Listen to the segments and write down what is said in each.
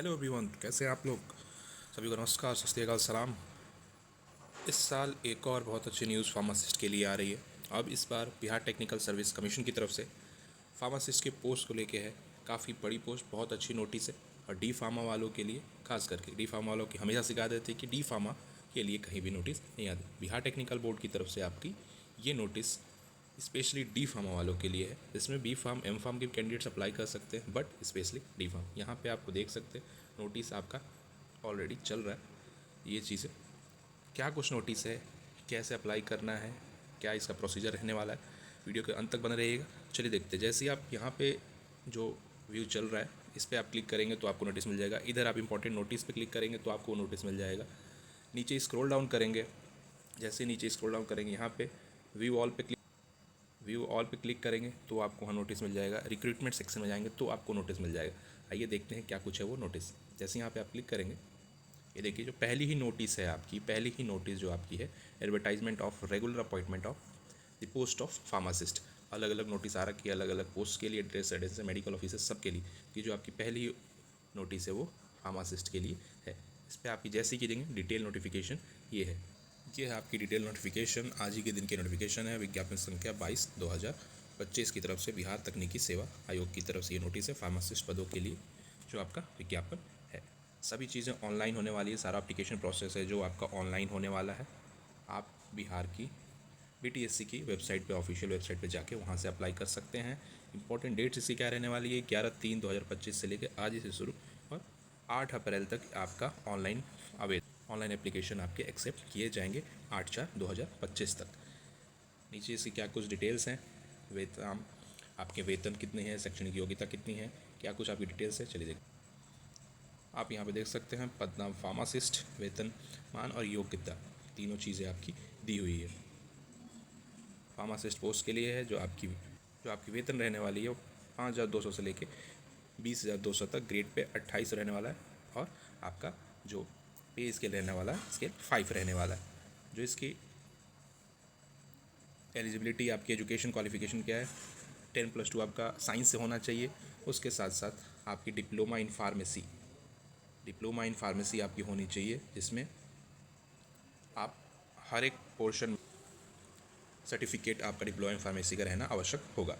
Hello everyone, कैसे हैं आप लोग। सभी को नमस्कार, सत श्री अकाल, सलाम। इस साल एक और बहुत अच्छी न्यूज़ फार्मासिस्ट के लिए आ रही है। अब इस बार बिहार टेक्निकल सर्विस कमीशन की तरफ से फार्मासिस्ट के पोस्ट को लेके है। काफ़ी बड़ी पोस्ट, बहुत अच्छी नोटिस है। और डी फार्मा वालों के लिए, खास करके डी फार्मा वालों की हमेशा शिकायत रहती है कि डी फार्मा के लिए कहीं भी नोटिस नहीं आती। बिहार टेक्निकल बोर्ड की तरफ से आपकी ये नोटिस स्पेशली डी फार्मा वालों के लिए है। इसमें बी फार्म एम फार्म के कैंडिडेट्स अप्लाई कर सकते हैं, बट स्पेशली डी फार्म। यहाँ पे आपको देख सकते हैं नोटिस आपका ऑलरेडी चल रहा है। ये चीज़ें क्या कुछ नोटिस है, कैसे अप्लाई करना है, क्या इसका प्रोसीजर रहने वाला है, वीडियो के अंत तक बने रहिएगा। चलिए देखते हैं। जैसे ही आप यहाँ पे जो व्यू चल रहा है इस पर आप क्लिक करेंगे तो आपको नोटिस मिल जाएगा। इधर आप इंपॉर्टेंट नोटिस पे क्लिक करेंगे तो आपको नोटिस मिल जाएगा। नीचे स्क्रॉल डाउन करेंगे, जैसे नीचे स्क्रॉल डाउन करेंगे यहाँ पे व्यू ऑल पे क्लिक करेंगे तो आपको वहाँ नोटिस मिल जाएगा। रिक्रूटमेंट सेक्शन में जाएंगे तो आपको नोटिस मिल जाएगा। आइए देखते हैं क्या कुछ है वो नोटिस। जैसे यहाँ पे आप क्लिक करेंगे, ये देखिए जो पहली ही नोटिस है आपकी, पहली ही नोटिस जो आपकी है, advertisement of regular appointment of the post of pharmacist. अलग अलग नोटिस आ रखी है, अलग अलग पोस्ट के लिए, एड्रेस एडेंस मेडिकल ऑफिसर सब के लिए। ये जो आपकी पहली नोटिस है वो फार्मासिस्ट के लिए है। इस पर आपकी जैसे ही देंगे डिटेल नोटिफिकेशन ये है। ये है आपकी डिटेल नोटिफिकेशन, आज ही के दिन की नोटिफिकेशन है। विज्ञापन संख्या 22/2025 की तरफ से बिहार तकनीकी सेवा आयोग की तरफ से ये नोटिस है फार्मासिस्ट पदों के लिए जो आपका विज्ञापन है। सभी चीज़ें ऑनलाइन होने वाली है, सारा एप्लीकेशन प्रोसेस है जो आपका ऑनलाइन होने वाला है। आप बिहार की BTSC की वेबसाइट पे, ऑफिशियल वेबसाइट पे जाके वहाँ से अप्लाई कर सकते हैं। इंपॉर्टेंट डेट्स इसकी क्या रहने वाली है, 11/3/2025 से लेकर आज ही से शुरू और 8 अप्रैल तक आपका ऑनलाइन एप्लीकेशन आपके एक्सेप्ट किए जाएंगे 8/4/2025 तक। नीचे इसकी क्या कुछ डिटेल्स हैं, वेतन, आपके वेतन कितने हैं, शैक्षणिक योग्यता कितनी है, क्या कुछ आपकी डिटेल्स है। चलिए देखिए, आप यहाँ पे देख सकते हैं पद नाम फार्मासिस्ट, वेतन मान और योग्यता, तीनों चीज़ें आपकी दी हुई है। फार्मासिस्ट पोस्ट के लिए है जो आपकी वेतन रहने वाली है वो 5,200 से लेके 20,200 तक, ग्रेड पे 28 रहने वाला है। और आपका जो पे स्केल रहने वाला है, स्केल 5 रहने वाला है। जो इसकी एलिजिबिलिटी, आपकी एजुकेशन क्वालिफिकेशन क्या है, 10+2 आपका साइंस से होना चाहिए। उसके साथ साथ आपकी डिप्लोमा इन फार्मेसी आपकी होनी चाहिए, जिसमें आप हर एक पोर्शन सर्टिफिकेट आपका डिप्लोमा इन फार्मेसी का रहना आवश्यक होगा।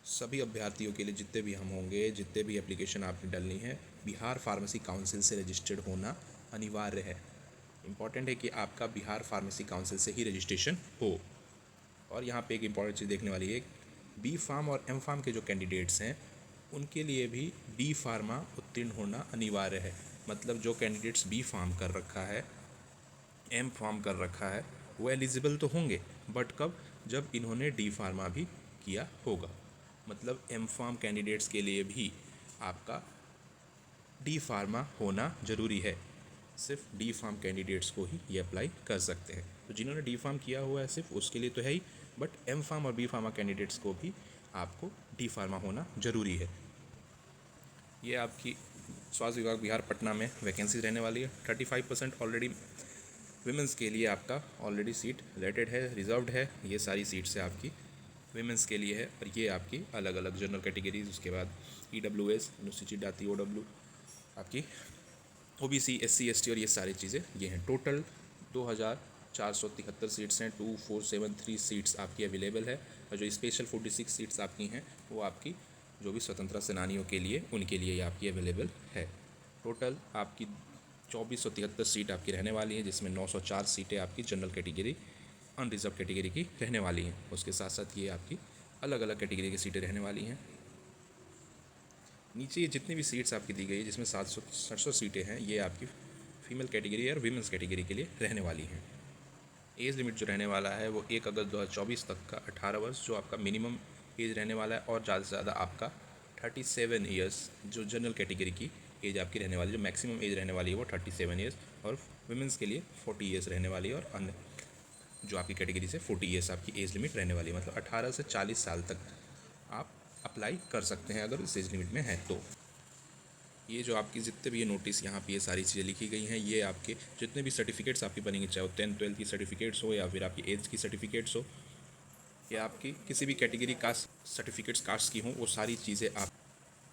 सभी अभ्यर्थियों के लिए जितने भी हम होंगे, जितने भी एप्लीकेशन आपने डालनी है, बिहार फार्मेसी काउंसिल से रजिस्टर्ड होना अनिवार्य है। इम्पॉर्टेंट है कि आपका बिहार फार्मेसी काउंसिल से ही रजिस्ट्रेशन हो। और यहाँ पे एक इम्पॉर्टेंट चीज़ देखने वाली है, बी फार्म और एम फार्म के जो कैंडिडेट्स हैं उनके लिए भी डी फार्मा उत्तीर्ण होना अनिवार्य है। मतलब जो कैंडिडेट्स बी फार्म कर रखा है, एम फार्म कर रखा है, वो एलिजिबल तो होंगे, बट कब, जब इन्होंने डी फार्मा भी किया होगा। मतलब एम फार्म कैंडिडेट्स के लिए भी आपका डी फार्मा होना ज़रूरी है। सिर्फ डी फार्म कैंडिडेट्स को ही ये अप्लाई कर सकते हैं। तो जिन्होंने डी फार्म किया हुआ है सिर्फ उसके लिए तो है ही, बट एम फार्म और बी फार्मा कैंडिडेट्स को भी आपको डी फार्मा होना ज़रूरी है। ये आपकी स्वास्थ्य विभाग बिहार पटना में वैकेंसी रहने वाली है। 35% ऑलरेडी विमेंस के लिए आपका ऑलरेडी सीट अलॉटेड है, रिजर्व्ड है। ये सारी सीट्स है आपकी विमेंस के लिए है। और ये आपकी अलग अलग जनरल कैटेगरीज, उसके बाद EWS, अनुसूचित जाति, OW, आपकी OBC, SC, ST और ये सारी चीज़ें ये हैं। टोटल 2,473 सीट्स हैं। 2,473 सीट्स आपकी अवेलेबल है। और जो स्पेशल 46 सीट्स आपकी हैं वो आपकी जो भी स्वतंत्रता सेनानियों के लिए, उनके लिए आपकी अवेलेबल है। टोटल आपकी 2,473 सीट आपकी रहने वाली है, जिसमें 904 सीटें आपकी जनरल कैटेगरी, अनरिजर्व कैटेगरी की रहने वाली हैं। उसके साथ साथ ये आपकी अलग अलग कैटेगरी की सीटें रहने वाली हैं। नीचे ये जितनी भी सीट्स आपकी दी गई है, जिसमें 767 सीटें हैं, ये आपकी फीमेल कैटेगरी और वीमेंस कैटेगरी के लिए रहने वाली हैं। एज लिमिट जो रहने वाला है वो 1 अगस्त 2024 तक का 18 वर्ष जो आपका मिनिमम एज रहने वाला है, और ज़्यादा से ज़्यादा आपका 37 ईयर्स जो जनरल कैटेगरी की एज आपकी रहने वाली है। जो मैक्सिमम एज रहने वाली है वो 37 ईयर्स, और विमेंस के लिए 40 ईयर्स रहने वाली है, और अन्य जो आपकी कैटेगरी से 40 ईयर्स आपकी एज लिमिट रहने वाली है। मतलब 18 से 40 साल तक आप अप्लाई कर सकते हैं अगर इस एज लिमिट में है तो। ये जो आपकी जितने भी ये नोटिस यहाँ पे ये सारी चीज़ें लिखी गई हैं, ये आपके जितने भी सर्टिफिकेट्स आपकी बनेंगे, चाहे वो 10th 12th की सर्टिफिकेट्स हो, या फिर आपकी एज की सर्टिफिकेट्स हो, या आपकी किसी भी कैटेगरी कास्ट सर्टिफिकेट्स कास्ट की हों, वो सारी चीज़ें आप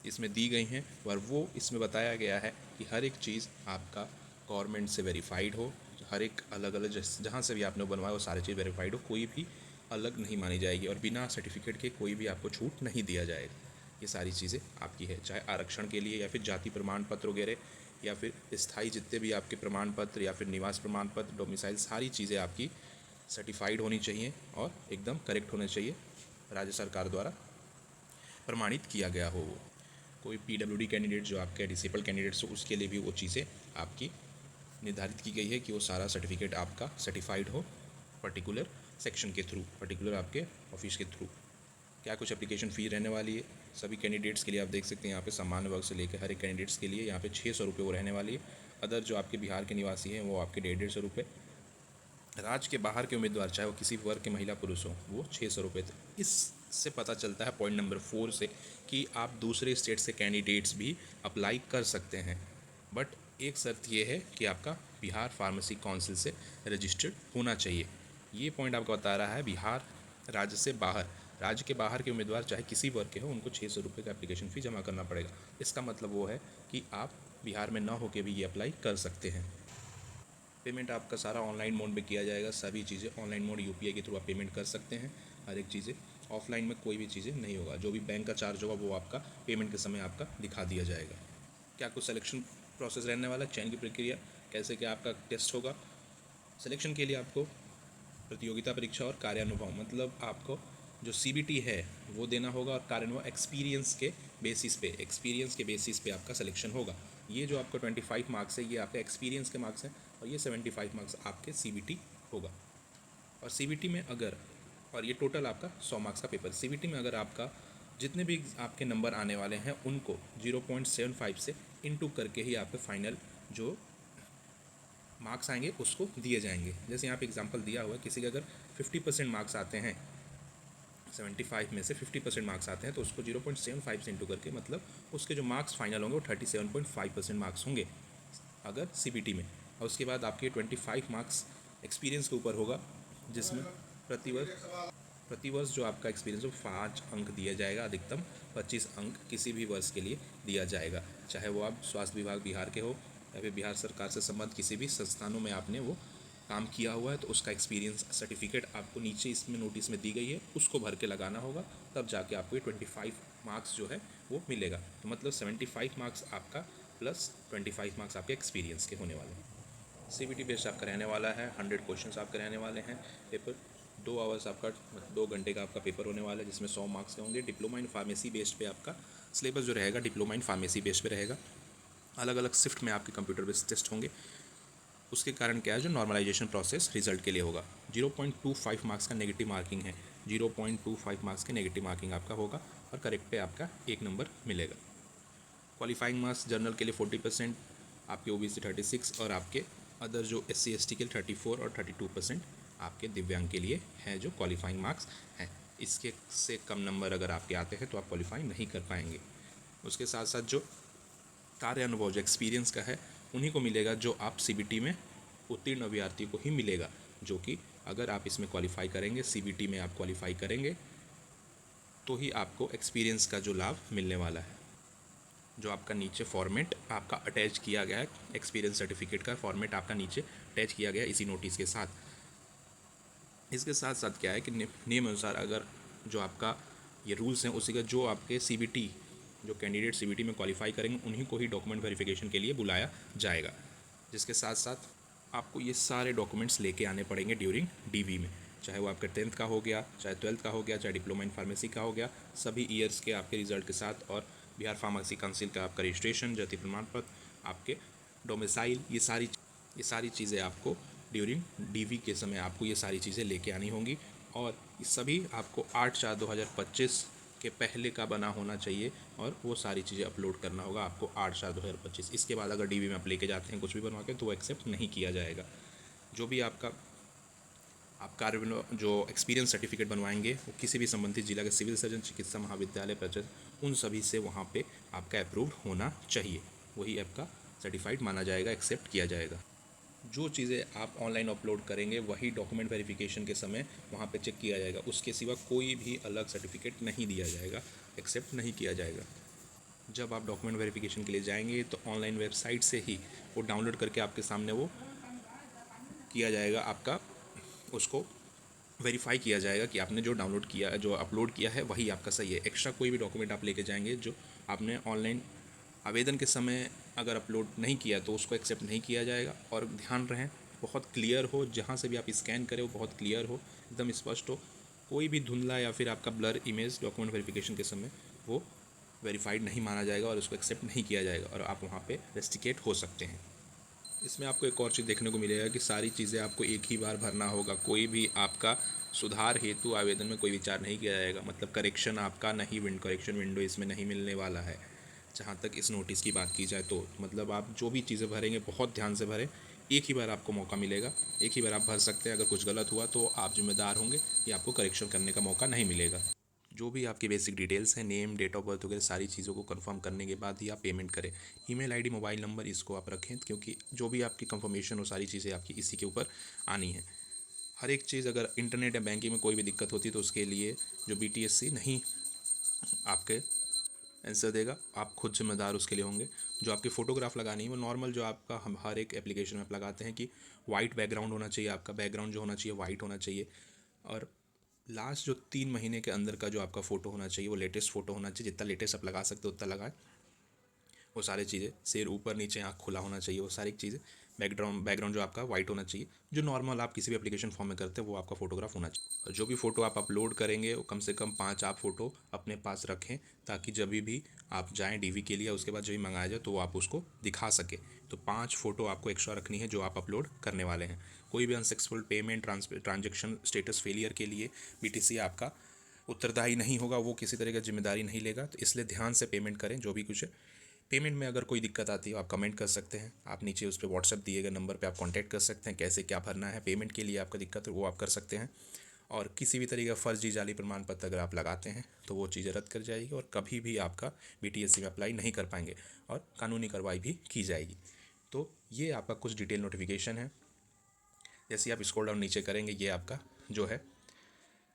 इसमें दी गई हैं, और वो इसमें बताया गया है कि हर एक चीज़ आपका गवर्नमेंट से वेरीफाइड हो, हर एक अलग अलग जहाँ से भी आपने बनवाया वो सारी चीज़ वेरीफाइड हो, कोई भी अलग नहीं मानी जाएगी और बिना सर्टिफिकेट के कोई भी आपको छूट नहीं दिया जाएगा। ये सारी चीज़ें आपकी है, चाहे आरक्षण के लिए या फिर जाति प्रमाण पत्र वगैरह या फिर स्थायी जितने भी आपके प्रमाण पत्र या फिर निवास प्रमाण पत्र, डोमिसाइल, सारी चीज़ें आपकी सर्टिफाइड होनी चाहिए और एकदम करेक्ट होने चाहिए, राज्य सरकार द्वारा प्रमाणित किया गया हो। वो कोई पीडब्ल्यूडी कैंडिडेट जो आपके डिसेबल कैंडिडेट्स हो उसके लिए भी वो चीज़ें आपकी निर्धारित की गई है कि वो सारा सर्टिफिकेट आपका सर्टिफाइड हो पर्टिकुलर सेक्शन के थ्रू, पर्टिकुलर आपके ऑफिस के थ्रू। क्या कुछ एप्लीकेशन फ़ी रहने वाली है सभी कैंडिडेट्स के लिए, आप देख सकते हैं यहाँ पे सामान्य वर्ग से लेकर हर एक कैंडिडेट्स के लिए यहाँ पे 600 रुपये वो रहने वाली है। अदर जो आपके बिहार के निवासी हैं वो आपके 150 रुपये, राज्य के बाहर के उम्मीदवार चाहे वो किसी वर्ग के महिला पुरुष हों वो 600 रुपये थे। इससे पता चलता है पॉइंट नंबर 4 से कि आप दूसरे स्टेट से कैंडिडेट्स भी अप्लाई कर सकते हैं, बट एक शर्त ये है कि आपका बिहार फार्मेसी काउंसिल से रजिस्टर्ड होना चाहिए। ये पॉइंट आपको बता रहा है बिहार राज्य से बाहर, राज्य के बाहर के उम्मीदवार चाहे किसी वर्ग के हो उनको 600 रुपये का एप्लीकेशन फ़ी जमा करना पड़ेगा। इसका मतलब वो है कि आप बिहार में ना होकर भी ये अप्लाई कर सकते हैं। पेमेंट आपका सारा ऑनलाइन मोड में किया जाएगा, सभी चीज़ें ऑनलाइन मोड यूपीआई के थ्रू आप पेमेंट कर सकते हैं। हर एक चीज़ें ऑफलाइन में कोई भी चीज़ें नहीं होगा, जो भी बैंक का चार्ज होगा वो आपका पेमेंट के समय आपका दिखा दिया जाएगा। क्या कुछ सिलेक्शन प्रोसेस रहने वाला, चयन की प्रक्रिया कैसे क्या आपका टेस्ट होगा। सिलेक्शन के लिए आपको प्रतियोगिता परीक्षा और कार्यानुभव, मतलब आपको जो CBT है वो देना होगा और कार्यानुभव एक्सपीरियंस के बेसिस पे आपका सिलेक्शन होगा। ये जो आपका 25 मार्क्स है ये आपके एक्सपीरियंस के मार्क्स हैं और ये 75 मार्क्स आपके CBT होगा। और CBT में अगर, और ये टोटल आपका 100 मार्क्स का पेपर, CBT में अगर आपका जितने भी आपके नंबर आने वाले हैं उनको 0.75 से इंटू करके ही आपके फाइनल जो मार्क्स आएंगे उसको दिए जाएंगे। जैसे यहाँ पे एग्जांपल दिया हुआ है, किसी के अगर 50% मार्क्स आते हैं, 75 में से 50% मार्क्स आते हैं तो उसको 0.75 से इंटू करके, मतलब उसके जो मार्क्स फाइनल होंगे वो 37.5% मार्क्स होंगे अगर CBT में। और उसके बाद आपके 25 मार्क्स एक्सपीरियंस के ऊपर होगा, जिसमें प्रतिवर्ष जो आपका एक्सपीरियंस हो 5 अंक दिया जाएगा, अधिकतम 25 अंक किसी भी वर्ष के लिए दिया जाएगा, चाहे वो आप स्वास्थ्य विभाग बिहार के हो या फिर बिहार सरकार से संबंधित किसी भी संस्थानों में आपने वो काम किया हुआ है तो उसका एक्सपीरियंस सर्टिफिकेट आपको नीचे इसमें नोटिस में दी गई है, उसको भर के लगाना होगा, तब जाके आपको ये 25 मार्क्स जो है वो मिलेगा। तो मतलब 75 मार्क्स आपका प्लस 25 मार्क्स आपके एक्सपीरियंस के होने वाले हैं। CBT बेस्ड आपका रहने वाला है, 100 क्वेश्चन आपके रहने वाले हैं। पेपर 2 आवर्स आपका, 2 घंटे का आपका पेपर होने वाला है, जिसमें 100 मार्क्स के होंगे। डिप्लोमा इन फार्मेसी बेस्ड पे आपका सिलेबस जो रहेगा डिप्लोमा इन फार्मेसी बेस्ड पे रहेगा। अलग अलग शिफ्ट में आपके कंप्यूटर बेस्ड टेस्ट होंगे। उसके कारण क्या है, जो नॉर्मलाइजेशन प्रोसेस रिजल्ट के लिए होगा। 0.25 मार्क्स का नेगेटिव मार्किंग है, 0.25 मार्क्स के नेगेटिव मार्किंग आपका होगा और करेक्ट पे आपका 1 नंबर मिलेगा। क्वालिफाइंग मार्क्स जनरल के लिए 40%, आपके OBC 36 और आपके अदर जो SC ST के लिए 34 और 32% आपके दिव्यांग के लिए हैं जो क्वालिफाइंग मार्क्स हैं। इसके से कम नंबर अगर आपके आते हैं तो आप क्वालिफाई नहीं कर पाएंगे। उसके साथ साथ जो कार्य अनुभव जो एक्सपीरियंस का है उन्हीं को मिलेगा, जो आप CBT में उत्तीर्ण अभ्यर्थी को ही मिलेगा, जो कि अगर आप इसमें क्वालिफाई करेंगे, CBT में आप क्वालिफाई करेंगे तो ही आपको एक्सपीरियंस का जो लाभ मिलने वाला है। जो आपका नीचे फॉर्मेट आपका अटैच किया गया है, एक्सपीरियंस सर्टिफिकेट का फॉर्मेट आपका नीचे अटैच किया गया है इसी नोटिस के साथ। इसके साथ साथ क्या है कि नियम अनुसार अगर जो आपका ये रूल्स हैं उसी का जो आपके CBT जो कैंडिडेट CBT में क्वालिफाई करेंगे उन्हीं को ही डॉक्यूमेंट वेरिफिकेशन के लिए बुलाया जाएगा, जिसके साथ साथ आपको ये सारे डॉक्यूमेंट्स लेके आने पड़ेंगे ड्यूरिंग DV में, चाहे वो आपका 10th का हो गया, चाहे 12th का हो गया, चाहे डिप्लोमा इन फार्मेसी का हो गया, सभी ईयर्स के आपके रिजल्ट के साथ, और बिहार फार्मेसी काउंसिल का आपका रजिस्ट्रेशन, जाति प्रमाण पत्र, आपके डोमिसाइल, ये सारी चीज़ें आपको ड्यूरिंग DV के समय आपको ये सारी चीज़ें लेके आनी होंगी। और ये सभी आपको 8/4/2025 के पहले का बना होना चाहिए और वो सारी चीज़ें अपलोड करना होगा आपको 8/4/2025। इसके बाद अगर DV में आप लेके जाते हैं कुछ भी बनवा के तो वो एक्सेप्ट नहीं किया जाएगा। जो भी आप कार्य जो एक्सपीरियंस सर्टिफिकेट बनवाएंगे वो किसी भी संबंधित जिला के सिविल सर्जन, चिकित्सा महाविद्यालय, परिषद, उन सभी से वहाँ पे आपका अप्रूव्ड होना चाहिए, वही आपका सर्टिफाइड माना जाएगा, एक्सेप्ट किया जाएगा। जो चीज़ें आप ऑनलाइन अपलोड करेंगे वही डॉक्यूमेंट वेरिफिकेशन के समय वहाँ पे चेक किया जाएगा, उसके सिवा कोई भी अलग सर्टिफिकेट नहीं दिया जाएगा, एक्सेप्ट नहीं किया जाएगा। जब आप डॉक्यूमेंट वेरिफिकेशन के लिए जाएंगे तो ऑनलाइन वेबसाइट से ही वो डाउनलोड करके आपके सामने वो किया जाएगा, आपका उसको वेरीफाई किया जाएगा कि आपने जो डाउनलोड किया, जो अपलोड किया है वही आपका सही है। एक्स्ट्रा कोई भी डॉक्यूमेंट आप लेके जाएंगे जो आपने ऑनलाइन आवेदन के समय अगर अपलोड नहीं किया तो उसको एक्सेप्ट नहीं किया जाएगा। और ध्यान रहें, बहुत क्लियर हो, जहाँ से भी आप स्कैन करें वो बहुत क्लियर हो, एकदम स्पष्ट हो। कोई भी धुंधला या फिर आपका ब्लर इमेज डॉक्यूमेंट वेरिफिकेशन के समय वो वेरीफाइड नहीं माना जाएगा और उसको एक्सेप्ट नहीं किया जाएगा और आप वहाँ पे रेस्टिकेट हो सकते हैं। इसमें आपको एक और चीज़ देखने को मिलेगा कि सारी चीज़ें आपको एक ही बार भरना होगा। कोई भी आपका सुधार हेतु आवेदन में कोई विचार नहीं किया जाएगा, मतलब करेक्शन आपका नहीं, करेक्शन विंडो इसमें नहीं मिलने वाला है। जहाँ तक इस नोटिस की बात की जाए तो मतलब आप जो भी चीज़ें भरेंगे बहुत ध्यान से भरें। एक ही बार आपको मौका मिलेगा, एक ही बार आप भर सकते हैं। अगर कुछ गलत हुआ तो आप जिम्मेदार होंगे, ये आपको करेक्शन करने का मौका नहीं मिलेगा। जो भी आपकी बेसिक डिटेल्स हैं, नेम, डेट ऑफ बर्थ वगैरह सारी चीज़ों को कंफर्म करने के बाद ही आप पेमेंट करें। ईमेल आईडी, मोबाइल नंबर इसको आप रखें, क्योंकि जो भी आपकी कंफर्मेशन हो सारी चीज़ें आपकी इसी के ऊपर आनी है। हर एक चीज़, अगर इंटरनेट या बैंकिंग में कोई भी दिक्कत होती है तो उसके लिए जो BTSC नहीं आपके आंसर देगा, आप खुद जिम्मेदार उसके लिए होंगे। जो आपकी फ़ोटोग्राफ लगानी है वो नॉर्मल जो आपका हम हर एक एप्लीकेशन में आप लगाते हैं कि वाइट बैकग्राउंड होना चाहिए, आपका बैकग्राउंड जो होना चाहिए वाइट होना चाहिए। और लास्ट जो 3 महीने के अंदर का जो आपका फ़ोटो होना चाहिए वो लेटेस्ट फ़ोटो होना चाहिए। जितना लेटेस्ट आप लगा सकते हो उतना लगाएं। वो सारी चीज़ें, सिर ऊपर नीचे, आँख खुला होना चाहिए, वो सारी चीज़ें। बैकग्राउंड जो आपका वाइट होना चाहिए, जो नॉर्मल आप किसी भी एप्लीकेशन फॉर्म में करते हैं वो आपका फ़ोटोग्राफ होना चाहिए। और जो भी फ़ोटो आप अपलोड करेंगे वो कम से कम 5 आप फ़ोटो अपने पास रखें, ताकि जब भी आप जाएँ DV के लिए, उसके बाद जब भी मंगाया जाए तो वो आप उसको दिखा सकें। तो 5 फ़ोटो आपको एक्स्ट्रा रखनी है जो आप अपलोड करने वाले हैं। कोई भी unsuccessful payment, transaction status failure के लिए BTC आपका उत्तरदायी नहीं होगा, वो किसी तरह की जिम्मेदारी नहीं लेगा। तो इसलिए ध्यान से पेमेंट करें जो भी कुछ है। पेमेंट में अगर कोई दिक्कत आती है आप कमेंट कर सकते हैं, आप नीचे उस पर व्हाट्सएप दिए गए नंबर पे आप कांटेक्ट कर सकते हैं, कैसे क्या भरना है पेमेंट के लिए आपका दिक्कत है वो आप कर सकते हैं। और किसी भी तरीके का फर्जी जाली प्रमाण पत्र अगर आप लगाते हैं तो वो चीज़ें रद्द कर जाएगी और कभी भी आपका BTSC में अप्लाई नहीं कर पाएंगे और कानूनी कार्रवाई भी की जाएगी। तो ये आपका कुछ डिटेल नोटिफिकेशन है। जैसे आप स्क्रॉल डाउन नीचे करेंगे, ये आपका जो है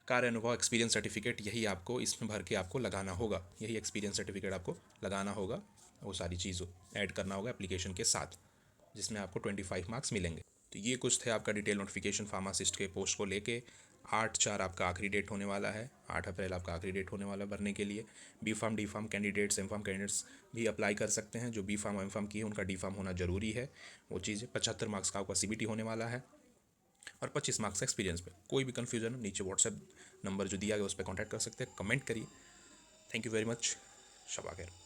कार्य अनुभव एक्सपीरियंस सर्टिफिकेट, यही आपको इसमें भर के आपको लगाना होगा। यही एक्सपीरियंस सर्टिफिकेट आपको लगाना होगा, वो सारी चीज़ों ऐड करना होगा एप्लीकेशन के साथ, जिसमें आपको 25 मार्क्स मिलेंगे। तो ये कुछ थे आपका डिटेल नोटिफिकेशन फार्मासिस्ट के पोस्ट को लेके। 8/4 आपका आखिरी डेट होने वाला है, 8 अप्रैल आपका आखिरी डेट होने वाला है भरने के लिए। B.Pharm D.Pharm candidates, M.Pharm candidates भी अप्लाई कर सकते हैं। जो B.Pharm M.Pharm की है उनका D.Pharm होना जरूरी है। वो चीज़ 75 मार्क्स का आपका CBT होने वाला है और 25 मार्क्स का एक्सपीरियंस पे। कोई भी कन्फ्यूजन नीचे व्हाट्सएप नंबर जो दिया गया उस पर कॉन्टैक्ट कर सकते हैं, कमेंट करिए। Thank you very much. शब आ खैर।